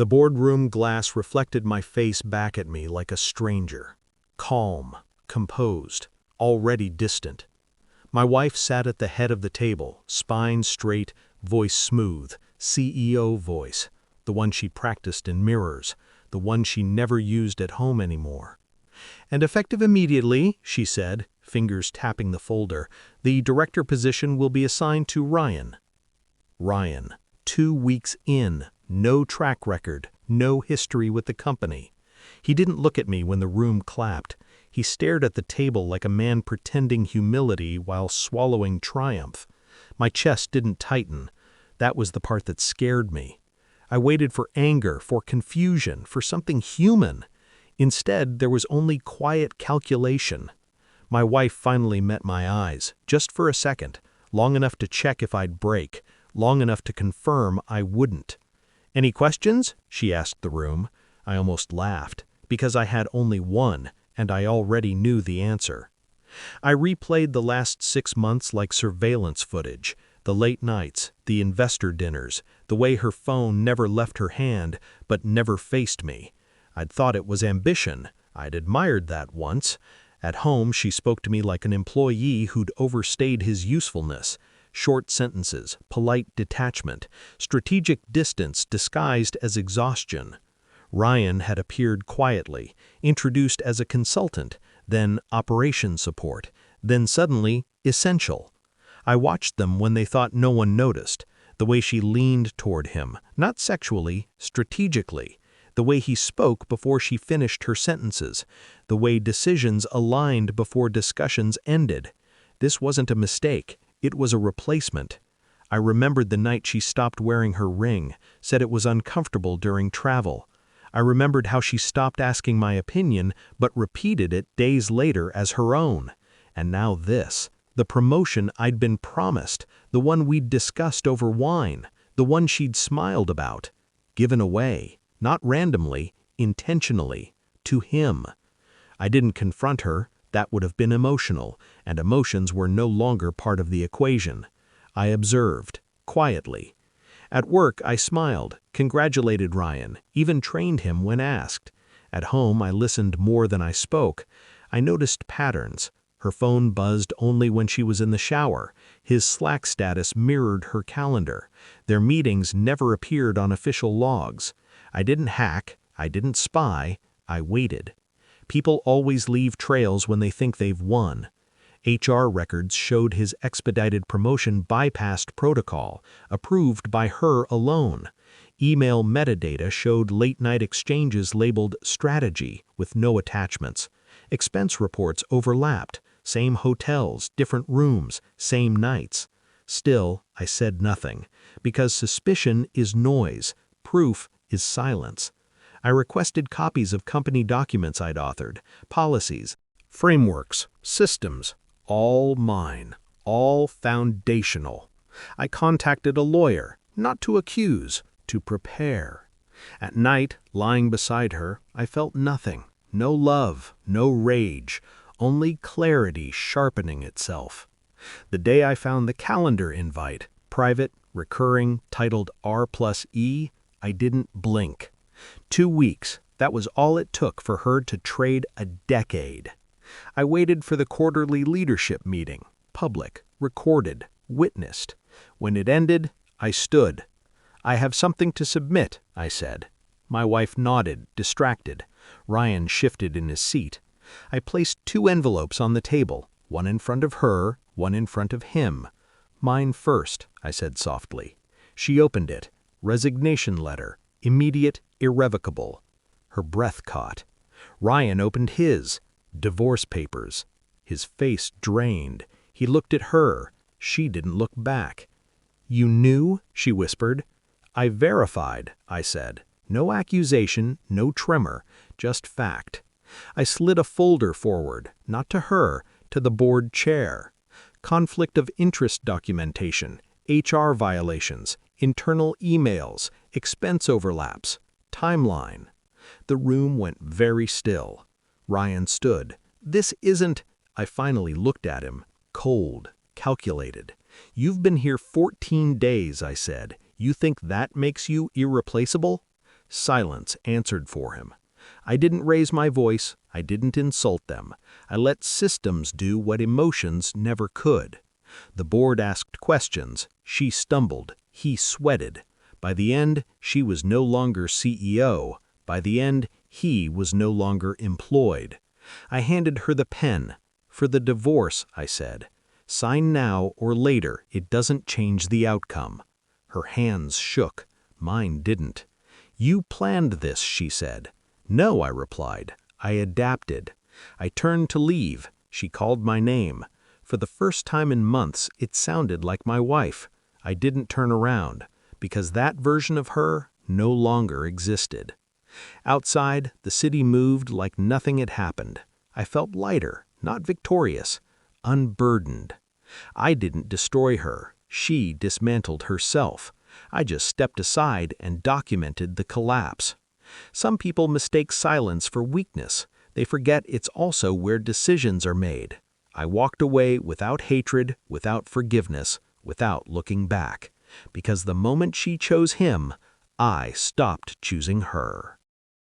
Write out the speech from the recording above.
The boardroom glass reflected my face back at me like a stranger. Calm, composed, already distant. My wife sat at the head of the table, spine straight, voice smooth, CEO voice, the one she practiced in mirrors, the one she never used at home anymore. "And effective immediately," she said, fingers tapping the folder, "the director position will be assigned to Ryan." Ryan, 2 weeks in, no track record, no history with the company. He didn't look at me when the room clapped. He stared at the table like a man pretending humility while swallowing triumph. My chest didn't tighten. That was the part that scared me. I waited for anger, for confusion, for something human. Instead, there was only quiet calculation. My wife finally met my eyes, just for a second, long enough to check if I'd break, long enough to confirm I wouldn't. "Any questions?" she asked the room. I almost laughed, because I had only one, and I already knew the answer. I replayed the last 6 months like surveillance footage, the late nights, the investor dinners, the way her phone never left her hand, but never faced me. I'd thought it was ambition. I'd admired that once. At home, she spoke to me like an employee who'd overstayed his usefulness. Short sentences, polite detachment, strategic distance disguised as exhaustion. Ryan had appeared quietly, introduced as a consultant, then operation support, then suddenly essential. I watched them when they thought no one noticed, the way she leaned toward him, not sexually, strategically, the way he spoke before she finished her sentences, the way decisions aligned before discussions ended. This wasn't a mistake, it was a replacement. I remembered the night she stopped wearing her ring, said it was uncomfortable during travel. I remembered how she stopped asking my opinion, but repeated it days later as her own. And now this, the promotion I'd been promised, the one we'd discussed over wine, the one she'd smiled about, given away, not randomly, intentionally, to him. I didn't confront her, that would have been emotional, and emotions were no longer part of the equation. I observed, quietly. At work, I smiled, congratulated Ryan, even trained him when asked. At home, I listened more than I spoke. I noticed patterns. Her phone buzzed only when she was in the shower. His Slack status mirrored her calendar. Their meetings never appeared on official logs. I didn't hack, I didn't spy, I waited. People always leave trails when they think they've won. HR records showed his expedited promotion bypassed protocol, approved by her alone. Email metadata showed late-night exchanges labeled strategy with no attachments. Expense reports overlapped, same hotels, different rooms, same nights. Still, I said nothing, because suspicion is noise, proof is silence. I requested copies of company documents I'd authored, policies, frameworks, systems, all mine, all foundational. I contacted a lawyer, not to accuse, to prepare. At night, lying beside her, I felt nothing, no love, no rage, only clarity sharpening itself. The day I found the calendar invite, private, recurring, titled R+E, I didn't blink. 2 weeks, that was all it took for her to trade a decade. I waited for the quarterly leadership meeting, public, recorded, witnessed. When it ended, I stood. "I have something to submit," I said. My wife nodded, distracted. Ryan shifted in his seat. I placed 2 envelopes on the table, one in front of her, one in front of him. "Mine first," I said softly. She opened it. Resignation letter. Immediate, irrevocable. Her breath caught. Ryan opened his. Divorce papers. His face drained. He looked at her. She didn't look back. "You knew?" she whispered. "I verified," I said. No accusation, no tremor, just fact. I slid a folder forward, not to her, to the board chair. Conflict of interest documentation, HR violations, internal emails, expense overlaps, timeline. The room went very still. Ryan stood. "This isn't—" I finally looked at him, cold, calculated. "You've been here 14 days, I said. You think that makes you irreplaceable?" Silence answered for him. I didn't raise my voice, I didn't insult them. I let systems do what emotions never could. The board asked questions, she stumbled, he sweated. By the end, she was no longer CEO. By the end, he was no longer employed. I handed her the pen. For the divorce, I said. Sign now or later, it doesn't change the outcome. Her hands shook. Mine didn't. You planned this, she said. No, I replied. I adapted. I turned to leave. She called my name. For the first time in months, it sounded like my wife. I didn't turn around, because that version of her no longer existed. Outside, the city moved like nothing had happened. I felt lighter, not victorious, unburdened. I didn't destroy her. She dismantled herself. I just stepped aside and documented the collapse. Some people mistake silence for weakness. They forget it's also where decisions are made. I walked away without hatred, without forgiveness, without looking back. Because the moment she chose him, I stopped choosing her.